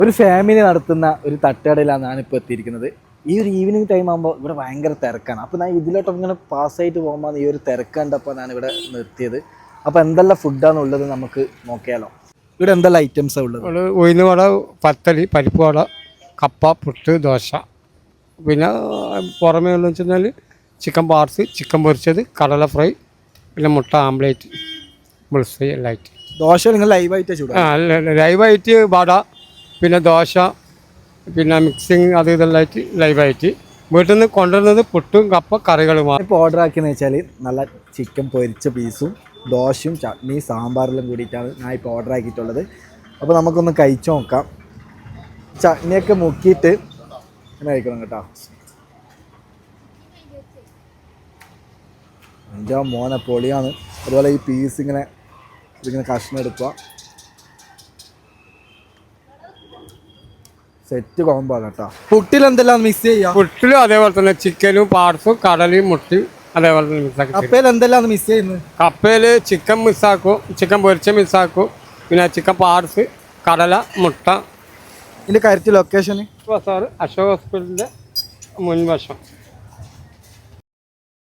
ഒരു ഫാമിലി നടത്തുന്ന ഒരു തട്ടുകടയിലാണ് ഞാനിപ്പോൾ എത്തിയിരിക്കുന്നത്. ഈ ഒരു ഈവനിങ് ടൈം ആകുമ്പോൾ ഇവിടെ ഭയങ്കര തിരക്കാണ്. അപ്പോൾ ഞാൻ ഇതിലോട്ട് ഇങ്ങനെ പാസ്സായിട്ട് പോകുമ്പോൾ ഈ ഒരു തിരക്ക് കണ്ടപ്പോൾ ഞാനിവിടെ നിർത്തിയത്. അപ്പോൾ എന്തെല്ലാം ഫുഡാണുള്ളത് നമുക്ക് നോക്കിയാലോ. ഇവിടെ എന്തെല്ലാം ഐറ്റംസാണ് ഉള്ളത്? ഉഴുന്ന് വട, പത്തരി, പരിപ്പ് വട, കപ്പ, പുട്ട്, ദോശ. പിന്നെ പുറമേ എന്ന് വെച്ചാൽ ചിക്കൻ പാർസ്, ചിക്കൻ പൊരിച്ചത്, കടല ഫ്രൈ, പിന്നെ മുട്ട ആംപ്ലേറ്റ്, ബുൾസൈ എല്ലാം ആയിട്ട്. ദോശ നിങ്ങൾ ലൈവായിട്ട് ചൂടാ? ലൈവായിട്ട് വട, പിന്നെ ദോശ, പിന്നെ മിക്സിങ് അത് ഇതെല്ലാം ആയിട്ട് ലൈവായിട്ട്. വീട്ടിൽ നിന്ന് കൊണ്ടുവരുന്നത് പുട്ടും കപ്പ കറികളുമാണ്. ഇപ്പോൾ ഓർഡർ ആക്കിയെന്ന് വെച്ചാൽ നല്ല ചിക്കൻ പൊരിച്ച പീസും ദോശയും ചട്നി സാമ്പാറെല്ലാം കൂടിയിട്ടാണ് ഞാൻ ഇപ്പോൾ ഓർഡർ ആക്കിയിട്ടുള്ളത്. അപ്പോൾ നമുക്കൊന്ന് കഴിച്ചു നോക്കാം. ചട്നിയൊക്കെ മുക്കിയിട്ട് ഇങ്ങനെ കഴിക്കണം കേട്ടോ. എൻ്റെ മോനെ പൊളിയാണ്. അതുപോലെ ഈ പീസ് ഇതിങ്ങനെ കഷ്ണം എടുക്കുക. സെറ്റ് കോമ്പോ കേട്ടോ. പുട്ടിൽ എന്തെല്ലാം മിക്സ് ചെയ്യാം? പുട്ടിലും അതേപോലെ തന്നെ ചിക്കനും പാർസും കടലയും മുട്ടയും അതേപോലെ തന്നെ മിക്സാക്കി. കപ്പയിൽ എന്തെല്ലാം മിക്സ് ചെയ്യുന്നത്? കപ്പയിൽ ചിക്കൻ മിക്സാക്കും, ചിക്കൻ പൊരിച്ച മിക്സാക്കും, പിന്നെ ചിക്കൻ പാർസ്, കടല, മുട്ട. ഇതിൻ്റെ കറക്റ്റ് ലൊക്കേഷൻ അശോക് ഹോസ്പിറ്റലിൻ്റെ മുൻവശം.